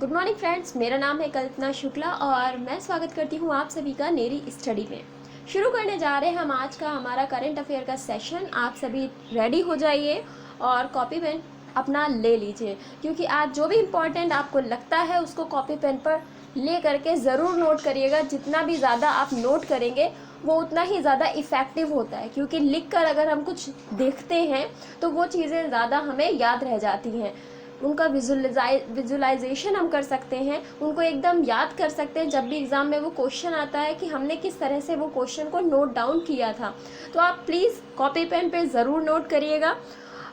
Good morning friends, मेरा नाम है कल्पना शुक्ला और मैं स्वागत करती हूँ आप सभी का नेरी स्टडी में। शुरू करने जा रहे हैं हम आज का हमारा करंट अफेयर का सेशन। आप सभी रेडी हो जाइए और कॉपी पेन अपना ले लीजिए, क्योंकि आज जो भी इम्पोर्टेंट आपको लगता है उसको कॉपी पेन पर ले करके ज़रूर नोट करिएगा। जितना भी ज़्यादा आप नोट करेंगे वो उतना ही ज़्यादा इफ़ेक्टिव होता है, क्योंकि लिख कर अगर हम कुछ देखते हैं तो वो चीज़ें ज़्यादा हमें याद रह जाती हैं। उनका विजुलाइजेशन हम कर सकते हैं, उनको एकदम याद कर सकते हैं जब भी एग्ज़ाम में वो क्वेश्चन आता है कि हमने किस तरह से वो क्वेश्चन को नोट डाउन किया था। तो आप प्लीज़ कॉपी पेन पे ज़रूर नोट करिएगा।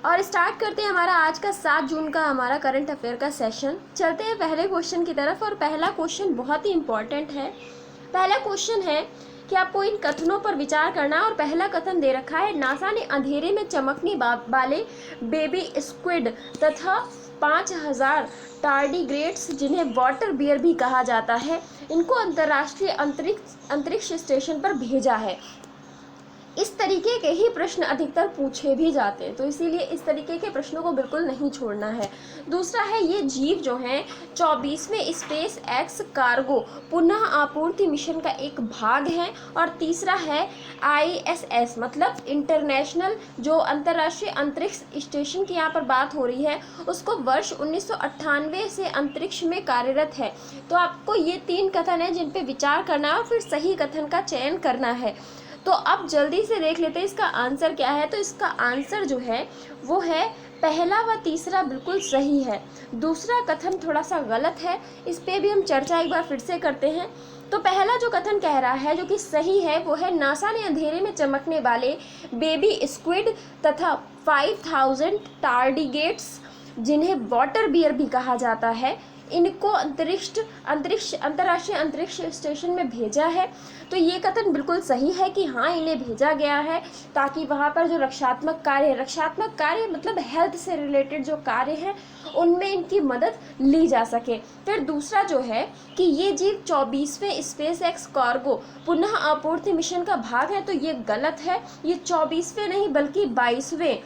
और स्टार्ट करते हैं हमारा आज का 7 जून का हमारा करंट अफेयर का सेशन। चलते हैं पहले क्वेश्चन की तरफ और पहला क्वेश्चन बहुत ही इम्पॉर्टेंट है। पहला क्वेश्चन है कि आपको इन कथनों पर विचार करना है और पहला कथन दे रखा है, नासा ने अंधेरे में चमकने वाले बेबी स्क्विड तथा 5000 टार्डीग्रेड्स, जिन्हें वाटर बियर भी कहा जाता है, इनको अंतर्राष्ट्रीय अंतरिक्ष स्टेशन पर भेजा है। इस तरीके के ही प्रश्न अधिकतर पूछे भी जाते हैं, तो इसीलिए इस तरीके के प्रश्नों को बिल्कुल नहीं छोड़ना है। दूसरा है, ये जीव जो हैं 24वें स्पेस एक्स कार्गो पुनः आपूर्ति मिशन का एक भाग है। और तीसरा है ISS, मतलब इंटरनेशनल, जो अंतर्राष्ट्रीय अंतरिक्ष स्टेशन की यहाँ पर बात हो रही है, उसको वर्ष 1998 से अंतरिक्ष में कार्यरत है। तो आपको ये 3 कथन है जिन पे विचार करना है और फिर सही कथन का चयन करना है। तो अब जल्दी से देख लेते हैं इसका आंसर क्या है। तो इसका आंसर जो है वो है पहला व तीसरा बिल्कुल सही है। दूसरा कथन थोड़ा सा गलत है, इस पे भी हम चर्चा एक बार फिर से करते हैं। तो पहला जो कथन कह रहा है जो कि सही है वो है, नासा ने अंधेरे में चमकने वाले बेबी स्क्विड तथा 5000 टार्डीग्रेड्स, जिन्हें वाटर बियर भी कहा जाता है, इनको अंतर्राष्ट्रीय अंतरिक्ष स्टेशन में भेजा है। तो ये कथन बिल्कुल सही है कि हाँ, इन्हें भेजा गया है ताकि वहाँ पर जो रक्षात्मक कार्य मतलब हेल्थ से रिलेटेड जो कार्य हैं उनमें इनकी मदद ली जा सके। फिर दूसरा जो है कि ये जीव 24वें स्पेस एक्स कार्गो पुनः आपूर्ति मिशन का भाग है, तो ये गलत है। ये 24वें नहीं बल्कि 22वें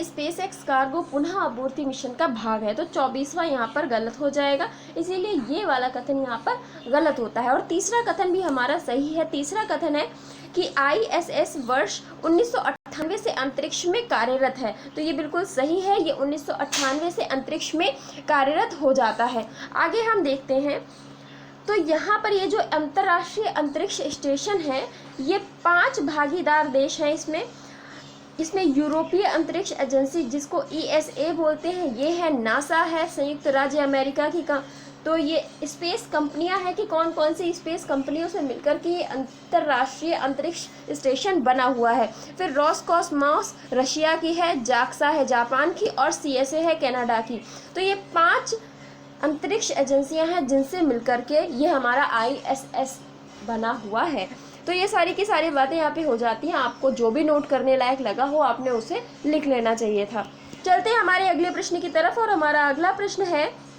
स्पेस एक्स कार्गो पुनः आपूर्ति मिशन का भाग है। तो 24वां यहाँ पर गलत हो जाएगा, इसीलिए ये वाला कथन यहाँ पर गलत होता है। और तीसरा कथन भी हमारा सही है। तीसरा कथन है कि ISS वर्ष 1998 से अंतरिक्ष में कार्यरत है, तो ये बिल्कुल सही है। ये 1998 से अंतरिक्ष में कार्यरत हो जाता है। आगे हम देखते हैं, तो यहाँ पर ये जो अंतर्राष्ट्रीय अंतरिक्ष स्टेशन है, ये 5 भागीदार देश हैं। इसमें यूरोपीय अंतरिक्ष एजेंसी, जिसको ESA बोलते हैं, ये है, नासा है, संयुक्त राज्य अमेरिका की तो ये स्पेस कंपनियां हैं कि कौन कौन सी स्पेस कंपनियों से मिलकर के ये अंतर्राष्ट्रीय अंतरिक्ष स्टेशन बना हुआ है। फिर रोसकॉसमॉस रशिया की है, जाक्सा है जापान की और CSA है कनाडा की। तो ये 5 अंतरिक्ष एजेंसियां हैं जिनसे मिलकर के ये हमारा ISS बना हुआ है। तो ये सारी की सारी बातें यहाँ पे हो जाती हैं। आपको जो भी नोट करने लायक लगा हो आपने उसे लिख लेना चाहिए था। चलते हैं हमारे अगले प्रश्न की तरफ और हमारा अगला प्रश्न है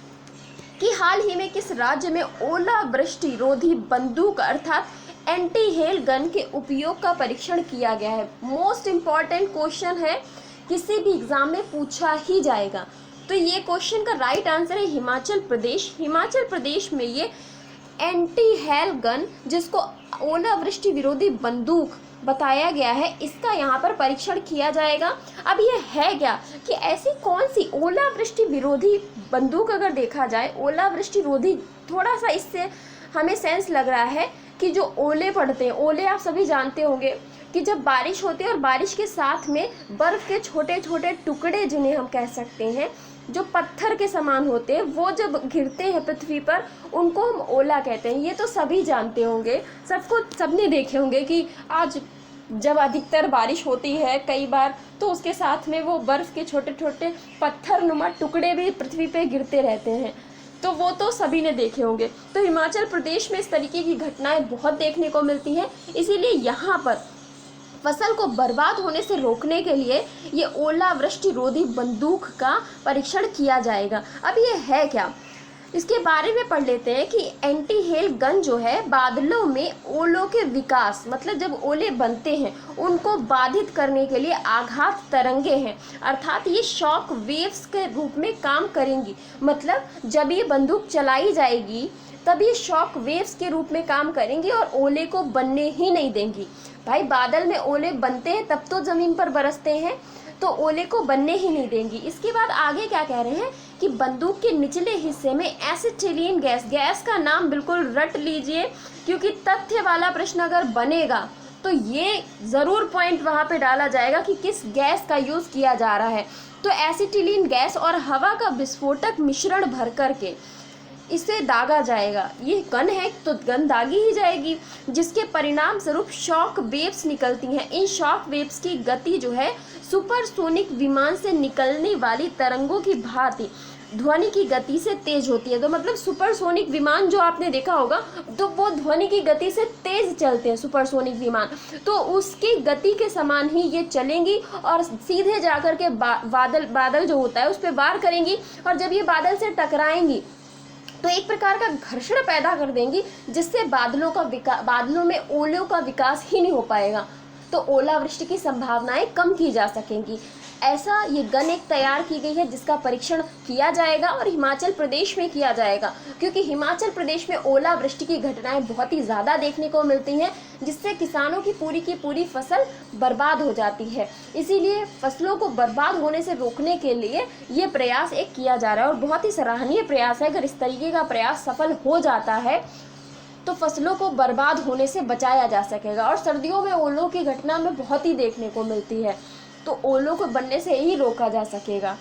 कि हाल ही में किस राज्य में ओलावृष्टि रोधी बंदूक अर्थात एंटी हेल गन के उपयोग का परीक्षण किया गया है। मोस्ट इम्पॉर्टेंट क्वेश्चन है, किसी भी एग्जाम में पूछा ही जाएगा। तो ये क्वेश्चन का राइट आंसर है हिमाचल प्रदेश। हिमाचल प्रदेश में ये एंटी हेल गन, जिसको ओलावृष्टि विरोधी बंदूक बताया गया है, इसका यहाँ पर परीक्षण किया जाएगा। अब ये है क्या कि ऐसी कौन सी ओलावृष्टि विरोधी बंदूक, अगर देखा जाए ओलावृष्टि रोधी, थोड़ा सा इससे हमें सेंस लग रहा है कि जो ओले पड़ते हैं, ओले आप सभी जानते होंगे कि जब बारिश होती है और बारिश के साथ में बर्फ़ के छोटे छोटे टुकड़े, जिन्हें हम कह सकते हैं जो पत्थर के समान होते हैं, वो जब गिरते हैं पृथ्वी पर, उनको हम ओला कहते हैं। ये तो सभी जानते होंगे, सबने देखे होंगे कि आज जब अधिकतर बारिश होती है कई बार, तो उसके साथ में वो बर्फ़ के छोटे छोटे पत्थर नुमा टुकड़े भी पृथ्वी पे गिरते रहते हैं, तो वो तो सभी ने देखे होंगे। तो हिमाचल प्रदेश में इस तरीके की घटनाएं बहुत देखने को मिलती हैं, इसीलिए यहाँ पर फसल को बर्बाद होने से रोकने के लिए ये ओलावृष्टि रोधी बंदूक का परीक्षण किया जाएगा। अब ये है क्या, इसके बारे में पढ़ लेते हैं कि एंटी हेल गन जो है बादलों में ओलों के विकास, मतलब जब ओले बनते हैं उनको बाधित करने के लिए आघात तरंगे हैं, अर्थात ये शॉक वेव्स के रूप में काम करेंगी। मतलब जब ये बंदूक चलाई जाएगी तब ये शॉक वेव्स के रूप में काम करेंगी और ओले को बनने ही नहीं देंगी। भाई बादल में ओले बनते हैं तब तो ज़मीन पर बरसते हैं, तो ओले को बनने ही नहीं देंगी। इसके बाद आगे क्या कह रहे हैं कि बंदूक के निचले हिस्से में एसिटिलीन गैस, गैस का नाम बिल्कुल रट लीजिए, क्योंकि तथ्य वाला प्रश्न अगर बनेगा तो ये ज़रूर पॉइंट वहाँ पे डाला जाएगा कि किस गैस का यूज़ किया जा रहा है। तो एसिटिलीन गैस और हवा का विस्फोटक मिश्रण भर करके इसे दागा जाएगा। ये गन है तो गन दागी ही जाएगी, जिसके परिणाम स्वरूप शॉक वेव्स निकलती हैं। इन शॉक वेव्स की गति जो है सुपरसोनिक विमान से निकलने वाली तरंगों की भांति ध्वनि की गति से तेज होती है। तो मतलब सुपरसोनिक विमान जो आपने देखा होगा तो वो ध्वनि की गति से तेज चलते हैं सुपरसोनिक विमान, तो उसकी गति के समान ही ये चलेंगी और सीधे जाकर के बादल जो होता है उस पर वार करेंगी, और जब ये बादल से टकराएंगी तो एक प्रकार का घर्षण पैदा कर देंगी, जिससे बादलों में ओलों का विकास ही नहीं हो पाएगा, तो ओलावृष्टि की संभावनाएं कम की जा सकेंगी। ऐसा ये गन एक तैयार की गई है जिसका परीक्षण किया जाएगा और हिमाचल प्रदेश में किया जाएगा, क्योंकि हिमाचल प्रदेश में ओलावृष्टि की घटनाएं बहुत ही ज़्यादा देखने को मिलती हैं, जिससे किसानों की पूरी फसल बर्बाद हो जाती है। इसीलिए फसलों को बर्बाद होने से रोकने के लिए ये प्रयास एक किया जा रहा है और बहुत ही सराहनीय प्रयास है। अगर इस तरीके का प्रयास सफल हो जाता है तो फसलों को बर्बाद होने से बचाया जा सकेगा। और सर्दियों में ओलों की घटना में बहुत ही देखने को मिलती है, तो ओलों को बनने से ही रोका जा सकेगा।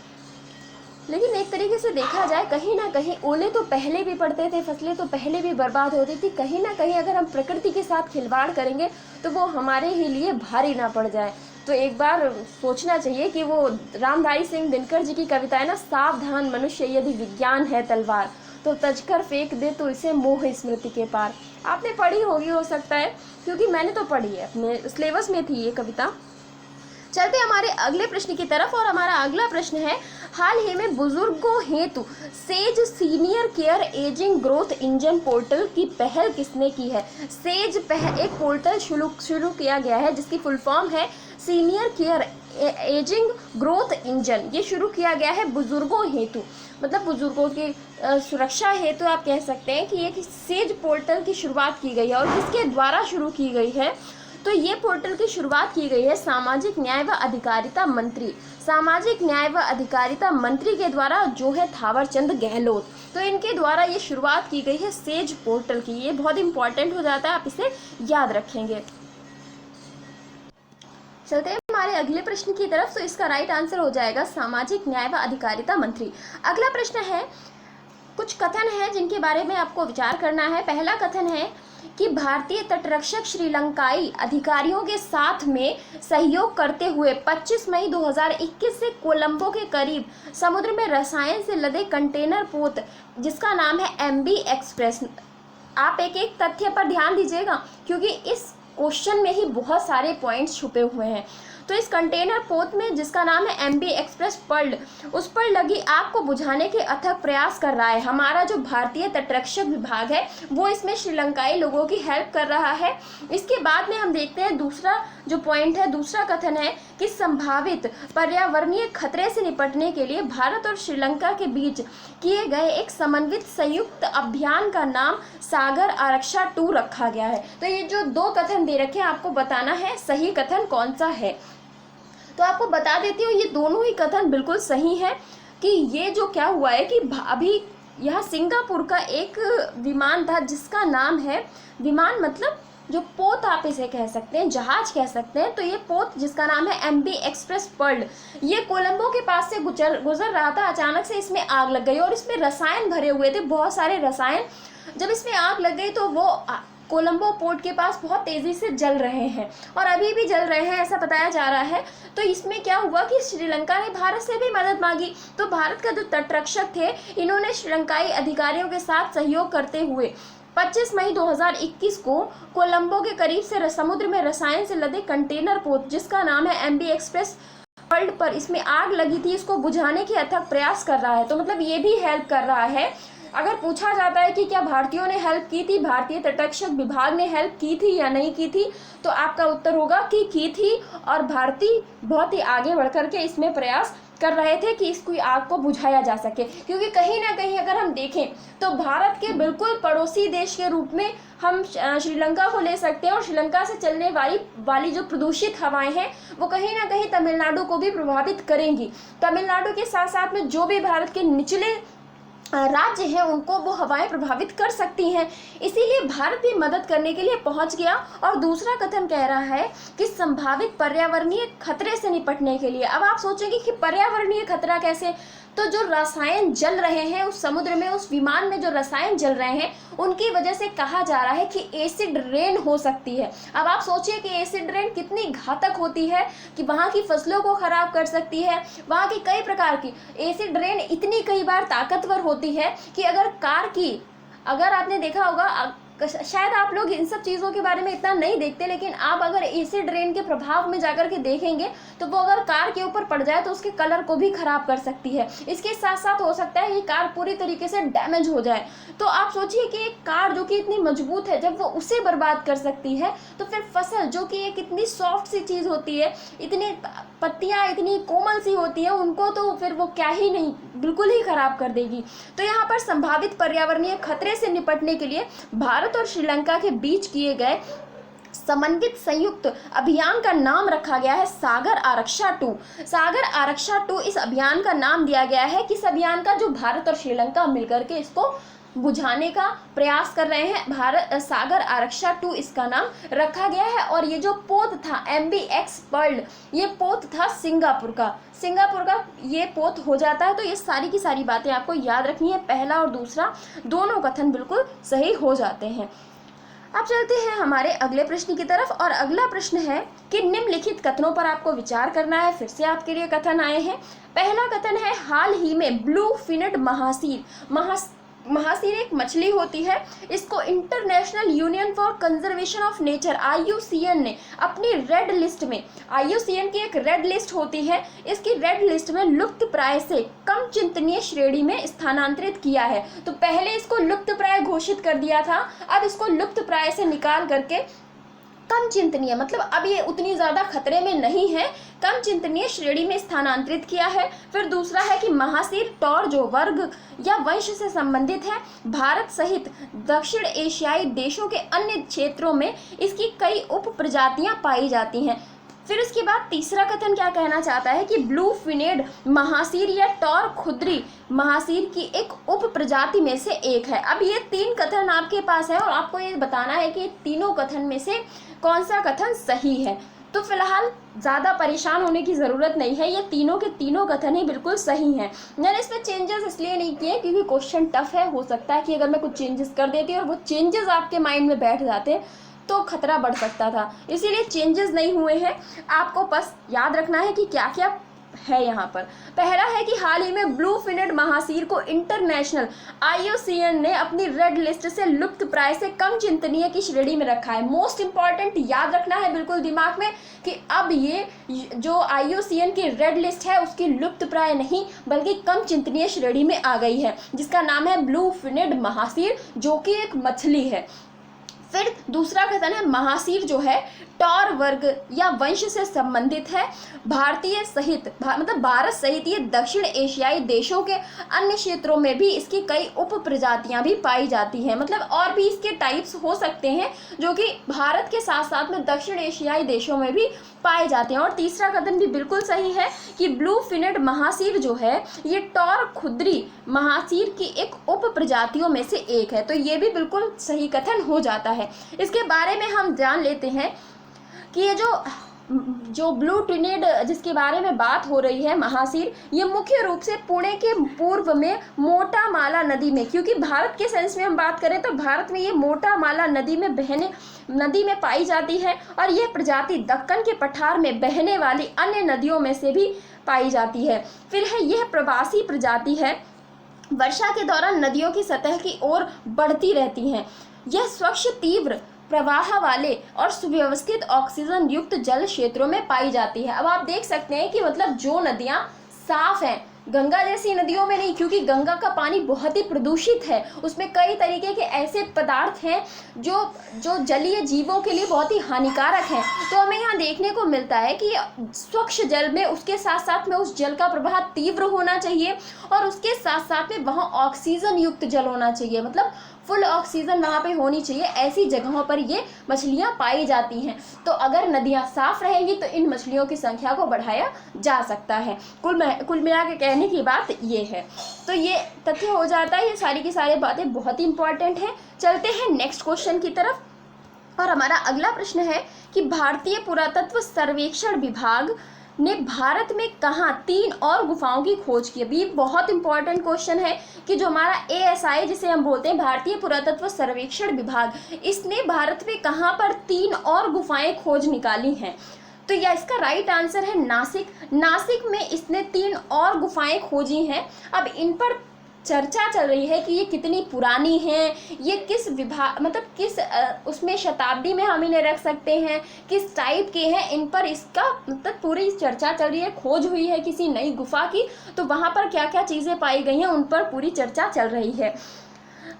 लेकिन एक तरीके से देखा जाए कहीं ना कहीं ओले तो पहले भी पड़ते थे, फसलें तो पहले भी बर्बाद होती थी। कहीं ना कहीं अगर हम प्रकृति के साथ खिलवाड़ करेंगे तो वो हमारे ही लिए भारी ना पड़ जाए। तो एक बार सोचना चाहिए कि वो रामधारी सिंह दिनकर जी की कविता है ना, सावधान मनुष्य यदि विज्ञान है तलवार तो तजकर फेंक दे तो इसे मोह स्मृति के पार। आपने पढ़ी होगी हो सकता है, क्योंकि मैंने तो पढ़ी है, अपने सिलेबस में थी ये कविता। चलते हमारे अगले प्रश्न की तरफ, और हमारा अगला प्रश्न है, हाल ही में बुजुर्गों हेतु says senior care ageing growth engine portal की पहल किसने की है? सेज एक पोर्टल शुरू किया गया है जिसकी फुल फॉर्म है senior care ageing growth engine. ये शुरू किया गया है बुजुर्गों हेतु, मतलब बुजुर्गों की सुरक्षा हेतु आप कह सकते हैं कि ये सेज पोर्टल की शुरुआत की गई है। और किसके द्वारा शुरू की गई है? तो ये पोर्टल की शुरुआत की गई है सामाजिक न्याय व अधिकारिता मंत्री के द्वारा, जो है थावर चंद गहलोत। तो इनके द्वारा ये शुरुआत की गई है सेज पोर्टल की। ये बहुत इंपॉर्टेंट हो जाता है, आप इसे याद रखेंगे। चलते हैं हमारे अगले प्रश्न की तरफ। तो इसका राइट आंसर हो जाएगा सामाजिक न्याय व अधिकारिता मंत्री। अगला प्रश्न है, कुछ कथन है जिनके बारे में आपको विचार करना है। पहला कथन है कि भारतीय तटरक्षक श्रीलंकाई अधिकारियों के साथ में सहयोग करते हुए 25 मई 2021 से कोलंबो के करीब समुद्र में रसायन से लदे कंटेनर पोत जिसका नाम है MB एक्सप्रेस। आप एक एक तथ्य पर ध्यान दीजिएगा, क्योंकि इस क्वेश्चन में ही बहुत सारे पॉइंट्स छुपे हुए हैं। तो इस कंटेनर पोत में जिसका नाम है MB एक्सप्रेस पर्ल, उस पर लगी आग को बुझाने के अथक प्रयास कर रहा है हमारा जो भारतीय तटरक्षक विभाग है, वो इसमें श्रीलंकाई लोगों की हेल्प कर रहा है। इसके बाद में हम देखते हैं दूसरा जो पॉइंट है, दूसरा कथन है कि संभावित पर्यावरणीय खतरे से निपटने के लिए भारत और श्रीलंका के बीच किए गए एक समन्वित संयुक्त अभियान का नाम सागर आरक्षा 2 रखा गया है। तो ये जो दो कथन दे रखे हैं, आपको बताना है सही कथन कौन सा है। तो आपको बता देती हूँ, ये दोनों ही कथन बिल्कुल सही है कि ये जो क्या हुआ है कि अभी यहाँ सिंगापुर का एक विमान था जिसका नाम है, विमान मतलब जो पोत आप इसे कह सकते हैं, जहाज कह सकते हैं। तो ये पोत जिसका नाम है MB एक्सप्रेस पर्ल, ये कोलंबो के पास से गुजर रहा था। अचानक से इसमें आग लग गई और इसमें रसायन भरे हुए थे, बहुत सारे रसायन। जब इसमें आग लग गई तो वो कोलंबो पोर्ट के पास बहुत तेज़ी से जल रहे हैं और अभी भी जल रहे हैं, ऐसा बताया जा रहा है। तो इसमें क्या हुआ कि श्रीलंका ने भारत से भी मदद मांगी। तो भारत का जो तटरक्षक थे, इन्होंने श्रीलंकाई अधिकारियों के साथ सहयोग करते हुए 25 मई 2021 को कोलंबो के करीब से समुद्र में रसायन से लदे कंटेनर पोत जिसका नाम है MB एक्सप्रेस वर्ल्ड पर इसमें आग लगी थी, इसको बुझाने के अथक प्रयास कर रहा है। तो मतलब ये भी हेल्प कर रहा है अगर पूछा जाता है कि क्या भारतीयों ने हेल्प की थी, भारतीय तटरक्षक विभाग ने हेल्प की थी या नहीं की थी, तो आपका उत्तर होगा कि की थी। और भारतीय बहुत ही आगे बढ़ करके इसमें प्रयास कर रहे थे कि इसकी आग को बुझाया जा सके, क्योंकि कहीं ना कहीं अगर हम देखें तो भारत के बिल्कुल पड़ोसी देश के रूप में हम श्रीलंका को ले सकते हैं, और श्रीलंका से चलने वाली जो प्रदूषित हवाएं हैं वो कहीं ना कहीं तमिलनाडु को भी प्रभावित करेंगी। तमिलनाडु के साथ साथ में जो भी भारत के निचले राज्य हैं उनको वो हवाएं प्रभावित कर सकती हैं, इसीलिए भारत भी मदद करने के लिए पहुंच गया। और दूसरा कथन कह रहा है कि संभावित पर्यावरणीय खतरे से निपटने के लिए। अब आप सोचेंगे कि पर्यावरणीय खतरा कैसे, तो जो रसायन जल रहे हैं उस समुद्र में, उस विमान में जो रसायन जल रहे हैं उनकी वजह से कहा जा रहा है कि एसिड रेन हो सकती है। अब आप सोचिए कि एसिड रेन कितनी घातक होती है कि वहाँ की फसलों को खराब कर सकती है, वहाँ की कई प्रकार की एसिड रेन इतनी कई बार ताकतवर होती है कि अगर आपने देखा होगा, शायद आप लोग इन सब चीज़ों के बारे में इतना नहीं देखते, लेकिन आप अगर एसिड रेन के प्रभाव में जाकर के देखेंगे तो वो अगर कार के ऊपर पड़ जाए तो उसके कलर को भी खराब कर सकती है। इसके साथ साथ हो सकता है ये कार पूरी तरीके से डैमेज हो जाए। तो आप सोचिए कि एक कार जो कि इतनी मजबूत है, जब वो उसे बर्बाद कर सकती है, तो फिर फसल जो कि एक इतनी सॉफ्ट सी चीज़ होती है, इतनी पत्तियाँ इतनी कोमल सी होती है, उनको तो फिर वो क्या ही नहीं, बिल्कुल ही खराब कर देगी। तो यहाँ पर संभावित पर्यावरणीय खतरे से निपटने के लिए भारत और श्रीलंका के बीच किए गए समन्वित संयुक्त अभियान का नाम रखा गया है सागर आरक्षा 2। सागर आरक्षा 2 इस अभियान का नाम दिया गया है, किस अभियान का, जो भारत और श्रीलंका मिलकर के इसको बुझाने का प्रयास कर रहे हैं। भारत सागर आरक्षा 2 इसका नाम रखा गया है। और ये जो पोत था MBX पर्ल, ये पोत था सिंगापुर का ये पोत हो जाता है। तो ये सारी की सारी बातें आपको याद रखनी है, पहला और दूसरा दोनों कथन बिल्कुल सही हो जाते हैं। अब चलते हैं हमारे अगले प्रश्न की तरफ, और अगला प्रश्न है कि निम्नलिखित कथनों पर आपको विचार करना है। फिर से आपके लिए कथन आए हैं। पहला कथन है, हाल ही में ब्लू फिनेड महासीर एक मछली होती है, इसको international union for conservation of nature IUCN ने अपनी रेड लिस्ट में, IUCN की एक रेड लिस्ट होती है, इसकी रेड लिस्ट में लुप्त प्राय से कम चिंतनीय श्रेणी में स्थानांतरित किया है। तो पहले इसको लुप्त प्राय घोषित कर दिया था, अब इसको लुप्त प्राय से निकाल करके कम चिंतनीय, मतलब अब ये उतनी ज़्यादा खतरे में नहीं है, कम चिंतनीय श्रेणी में स्थानांतरित किया है। फिर दूसरा है कि महासीर टॉर जो वर्ग या वंश से संबंधित है, भारत सहित दक्षिण एशियाई देशों के अन्य क्षेत्रों में इसकी कई उप प्रजातियां पाई जाती हैं। फिर इसके बाद तीसरा कथन क्या कहना चाहता है कि ब्लू फिनेड महासीर या टॉर खुदरी महासीर की एक उप प्रजाति में से एक है। अब ये 3 कथन आपके पास है और आपको ये बताना है कि तीनों कथन में से कौन सा कथन सही है। तो फिलहाल ज़्यादा परेशान होने की ज़रूरत नहीं है, ये तीनों के तीनों कथन ही बिल्कुल सही हैं। मैंने इसमें चेंजेस इसलिए नहीं किए क्योंकि क्वेश्चन टफ है, हो सकता है कि अगर मैं कुछ चेंजेस कर देती और वो चेंजेस आपके माइंड में बैठ जाते तो खतरा बढ़ सकता था, इसीलिए चेंजेस नहीं हुए हैं। आपको बस याद रखना है कि क्या क्या है यहाँ पर। पहला है कि हाल ही में ब्लू फिनेड महासीर को इंटरनेशनल IUCN ने अपनी रेड लिस्ट से लुप्त प्राय से कम चिंतनीय की श्रेणी में रखा है। मोस्ट इंपॉर्टेंट याद रखना है बिल्कुल दिमाग में कि अब ये जो IUCN की रेड लिस्ट है उसकी लुप्त प्राय नहीं बल्कि कम चिंतनीय श्रेणी में आ गई है, जिसका नाम है ब्लू फिनेड महासीर, जो कि एक मछली है। फिर दूसरा कथन है, महासीर जो है टॉर वर्ग या वंश से संबंधित है, भारतीय सहित मतलब भारत सहित ये दक्षिण एशियाई देशों के अन्य क्षेत्रों में भी इसकी कई उप प्रजातियां भी पाई जाती हैं। मतलब और भी इसके टाइप्स हो सकते हैं जो कि भारत के साथ साथ में दक्षिण एशियाई देशों में भी पाए जाते हैं। और तीसरा कथन भी बिल्कुल सही है कि ब्लू फिनेड महासीर जो है ये टॉर खुदरी महासीर की एक उप प्रजातियों में से एक है। तो ये भी बिल्कुल सही कथन हो जाता है। इसके बारे में हम जान लेते हैं कि ये जो ब्लू ट्रिनेड जिसके बारे में बात हो रही है महासीर, ये मुख्य रूप से पुणे के पूर्व में मोटा माला नदी में, क्योंकि भारत के सेंस में हम बात करें तो भारत में ये मोटा माला नदी में पाई जाती है और यह प्रजाति दक्कन के पठार में बहने वाली अन्य नदियों में से भी पाई जाती है। फिर है यह प्रवासी प्रजाति है, वर्षा के दौरान नदियों की सतह की ओर बढ़ती रहती हैं। यह स्वच्छ तीव्र प्रवाह वाले और सुव्यवस्थित ऑक्सीजन युक्त जल क्षेत्रों में पाई जाती है। अब आप देख सकते हैं कि मतलब जो नदियाँ साफ हैं, गंगा जैसी नदियों में नहीं, क्योंकि गंगा का पानी बहुत ही प्रदूषित है, उसमें कई तरीके के ऐसे पदार्थ हैं जो जो जलीय जीवों के लिए बहुत ही हानिकारक हैं। तो हमें यहाँ देखने को मिलता है कि स्वच्छ जल में उसके साथ साथ में उस जल का प्रवाह तीव्र होना चाहिए और उसके साथ साथ में वहाँ ऑक्सीजन युक्त जल होना चाहिए, मतलब फुल ऑक्सीजन वहाँ पे होनी चाहिए। ऐसी जगहों पर ये मछलियाँ पाई जाती हैं। तो अगर नदियाँ साफ रहेंगी तो इन मछलियों की संख्या को बढ़ाया जा सकता है। कुल मिला के कहने की बात ये है। तो ये तथ्य हो जाता है, ये सारी की सारी बातें बहुत ही इंपॉर्टेंट हैं। चलते हैं नेक्स्ट क्वेश्चन की तरफ। और हमारा अगला प्रश्न है कि भारतीय पुरातत्व सर्वेक्षण विभाग ने भारत में कहाँ 3 और गुफाओं की खोज की। अभी बहुत इंपॉर्टेंट क्वेश्चन है कि जो हमारा ASI जिसे हम बोलते हैं भारतीय पुरातत्व सर्वेक्षण विभाग, इसने भारत में कहाँ पर 3 और गुफाएं खोज निकाली हैं। तो यह इसका राइट आंसर है नासिक में इसने 3 और गुफाएं खोजी हैं। अब इन पर चर्चा चल रही है कि ये कितनी पुरानी हैं, ये किस विभाग मतलब किस उसमें शताब्दी में हम इन्हें रख सकते हैं, किस टाइप के हैं, इन पर इसका मतलब पूरी चर्चा चल रही है। खोज हुई है किसी नई गुफा की, तो वहाँ पर क्या क्या चीज़ें पाई गई हैं उन पर पूरी चर्चा चल रही है।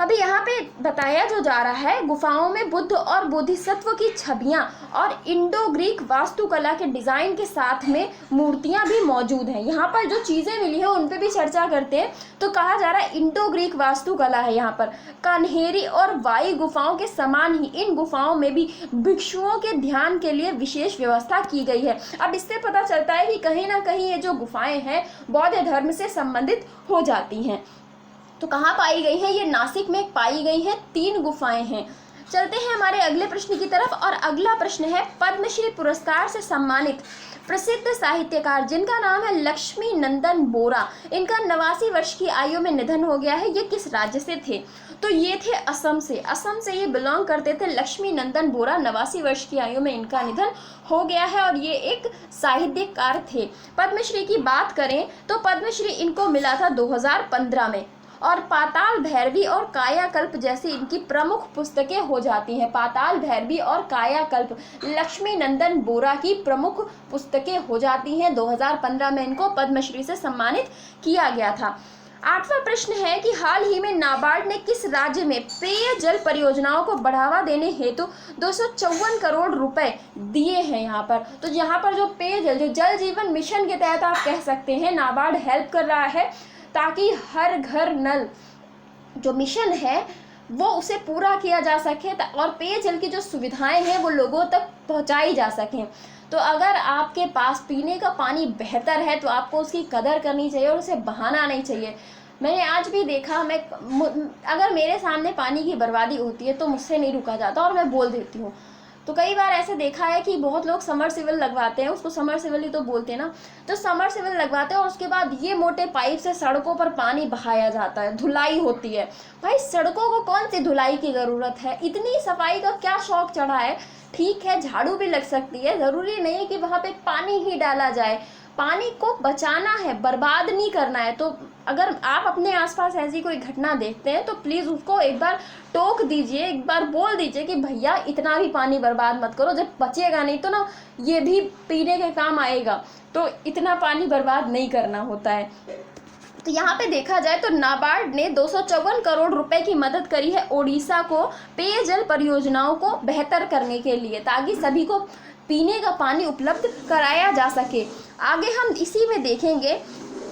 अभी यहाँ पे बताया जो जा रहा है, गुफाओं में बुद्ध और बोधिसत्व की छवियाँ और इंडो ग्रीक वास्तुकला के डिज़ाइन के साथ में मूर्तियाँ भी मौजूद हैं। यहाँ पर जो चीज़ें मिली हैं उन पे भी चर्चा करते हैं। तो कहा जा रहा है इंडो ग्रीक वास्तुकला है यहाँ पर। कन्हेरी और वाई गुफाओं के समान ही इन गुफाओं में भी भिक्षुओं के ध्यान के लिए विशेष व्यवस्था की गई है। अब इससे पता चलता है कि कहीं ना कहीं ये जो गुफाएं हैं बौद्ध धर्म से संबंधित हो जाती हैं। तो कहाँ पाई गई हैं? ये नासिक में पाई गई हैं, 3 गुफाएं हैं। चलते हैं हमारे अगले प्रश्न की तरफ। और अगला प्रश्न है, पद्मश्री पुरस्कार से सम्मानित प्रसिद्ध साहित्यकार जिनका नाम है लक्ष्मी नंदन बोरा, इनका 89 वर्ष की आयु में निधन हो गया है। ये किस राज्य से थे? तो ये थे असम से ये बिलोंग करते थे। लक्ष्मी नंदन बोरा, 89 वर्ष की आयु में इनका निधन हो गया है और ये एक साहित्यकार थे। पद्मश्री की बात करें तो पद्मश्री इनको मिला था 2015 में। और पाताल भैरवी और कायाकल्प जैसी इनकी प्रमुख पुस्तकें हो जाती हैं। पाताल भैरवी और कायाकल्प लक्ष्मी नंदन बोरा की प्रमुख पुस्तकें हो जाती हैं। 2015 में इनको पद्मश्री से सम्मानित किया गया था। 8वां प्रश्न है कि हाल ही में नाबार्ड ने किस राज्य में पेयजल परियोजनाओं को बढ़ावा देने हेतु 254 करोड़ रुपए दिए हैं यहाँ पर। तो यहाँ पर जो पेयजल, जो जल जीवन मिशन के तहत आप कह सकते हैं नाबार्ड हेल्प कर रहा है ताकि हर घर नल जो मिशन है वो उसे पूरा किया जा सके और पेयजल की जो सुविधाएं हैं वो लोगों तक पहुंचाई जा सकें। तो अगर आपके पास पीने का पानी बेहतर है तो आपको उसकी कदर करनी चाहिए और उसे बहाना नहीं चाहिए। मैंने आज भी देखा, अगर मेरे सामने पानी की बर्बादी होती है तो मुझसे नहीं रुका जाता और मैं बोल देती हूँ। तो कई बार ऐसे देखा है कि बहुत लोग समरसिबल लगवाते हैं, उसको समरसिबल ही तो बोलते हैं ना, तो समरसिबल लगवाते हैं और उसके बाद ये मोटे पाइप से सड़कों पर पानी बहाया जाता है, धुलाई होती है। भाई सड़कों को कौन सी धुलाई की ज़रूरत है? इतनी सफाई का क्या शौक चढ़ा है? ठीक है झाड़ू भी लग सकती है, ज़रूरी नहीं है कि वहाँ पे पानी ही डाला जाए। पानी को बचाना है, बर्बाद नहीं करना है। तो अगर आप अपने आसपास ऐसी कोई घटना देखते हैं तो प्लीज़ उसको एक बार टोक दीजिए, एक बार बोल दीजिए कि भैया इतना भी पानी बर्बाद मत करो, जब बचेगा नहीं तो ना ये भी पीने के काम आएगा। तो इतना पानी बर्बाद नहीं करना होता है। तो यहाँ पे देखा जाए तो नाबार्ड ने 254 करोड़ रुपए की मदद करी है ओडिशा को पेयजल परियोजनाओं को बेहतर करने के लिए, ताकि सभी को पीने का पानी उपलब्ध कराया जा सके। आगे हम इसी में देखेंगे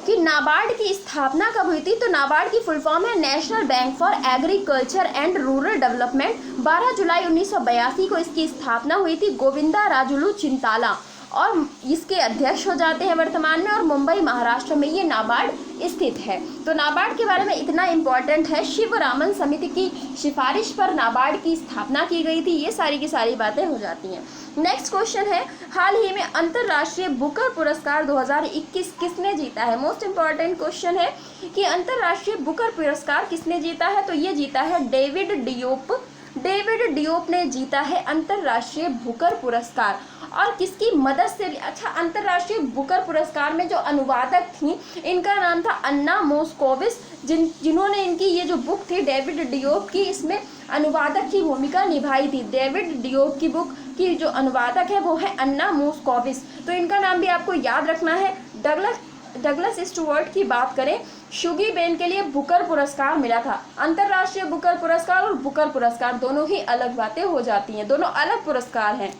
कि नाबार्ड की स्थापना कब हुई थी। तो नाबार्ड की फुल फॉर्म है national bank for agriculture and rural development. 12 जुलाई 1982 को इसकी स्थापना हुई थी। गोविंदा राजुलू चिंताला और इसके अध्यक्ष हो जाते हैं वर्तमान में, और मुंबई महाराष्ट्र में ये नाबार्ड स्थित है। तो नाबार्ड के बारे में इतना इम्पोर्टेंट है, शिवरामन समिति की सिफारिश पर नाबार्ड की स्थापना की गई थी। ये सारी की सारी बातें हो जाती हैं। नेक्स्ट क्वेश्चन है, हाल ही में अंतर्राष्ट्रीय बुकर पुरस्कार 2021 किसने जीता है? मोस्ट इम्पॉर्टेंट क्वेश्चन है कि अंतर्राष्ट्रीय बुकर पुरस्कार किसने जीता है? तो ये जीता है डेविड डियोप ने जीता है अंतर्राष्ट्रीय बुकर पुरस्कार। और किसकी मदद से? अच्छा, अंतर्राष्ट्रीय बुकर पुरस्कार में जो अनुवादक थी इनका नाम था अन्ना मोस्कोविस, जिन्होंने इनकी ये जो बुक थी डेविड डियोप की, इसमें अनुवादक की भूमिका निभाई थी। डेविड डियोप की बुक की जो अनुवादक है वो है अन्ना मोस्कोविस। तो इनका नाम भी आपको याद रखना है। डगलस डगलस स्टुअर्ट की बात करें, शुगी बेन के लिए बुकर पुरस्कार मिला था। अंतर्राष्ट्रीय बुकर पुरस्कार और बुकर पुरस्कार दोनों ही अलग बातें हो जाती हैं, दोनों अलग पुरस्कार हैं।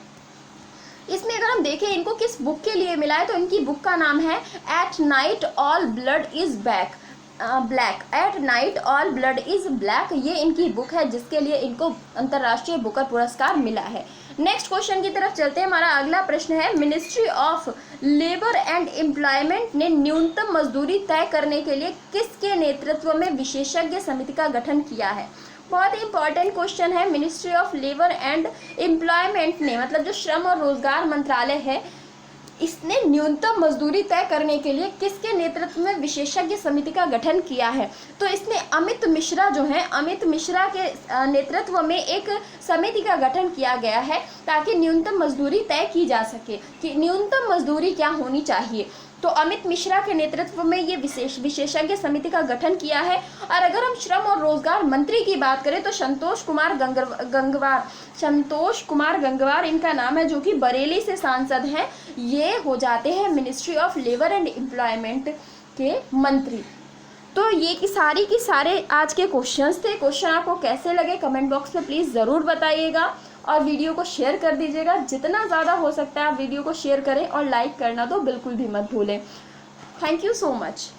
इसमें अगर हम देखें इनको किस बुक के लिए मिला है, तो इनकी बुक का नाम है at night all blood is back black. At night all blood is black, ये इनकी बुक है जिसके लिए इनको अंतर्राष्ट्रीय बुकर पुरस्कार मिला है। नेक्स्ट क्वेश्चन की तरफ चलते हैं। हमारा अगला प्रश्न है, ministry of labour and employment ने न्यूनतम मजदूरी तय करने के लिए किसके नेतृत्व में विशेषज्ञ समिति का गठन किया है? बहुत ही इंपॉर्टेंट क्वेश्चन है। Ministry of labour and employment ने, मतलब जो श्रम और रोजगार मंत्रालय है, इसने न्यूनतम मजदूरी तय करने के लिए किसके नेतृत्व में विशेषज्ञ समिति का गठन किया है? तो इसने अमित मिश्रा जो है, अमित मिश्रा के नेतृत्व में एक समिति का गठन किया गया है ताकि न्यूनतम मजदूरी तय की जा सके कि न्यूनतम मजदूरी क्या होनी चाहिए। तो अमित मिश्रा के नेतृत्व में ये विशेषज्ञ समिति का गठन किया है। और अगर हम श्रम और रोजगार मंत्री की बात करें तो संतोष कुमार गंगवार इनका नाम है, जो कि बरेली से सांसद हैं। ये हो जाते हैं ministry of labour and employment के मंत्री। तो ये की सारे आज के क्वेश्चंस थे। क्वेश्चन आपको कैसे लगे कमेंट बॉक्स में प्लीज़ ज़रूर बताइएगा और वीडियो को शेयर कर दीजिएगा। जितना ज़्यादा हो सकता है आप वीडियो को शेयर करें और लाइक करना तो बिल्कुल भी मत भूलें। Thank you so much.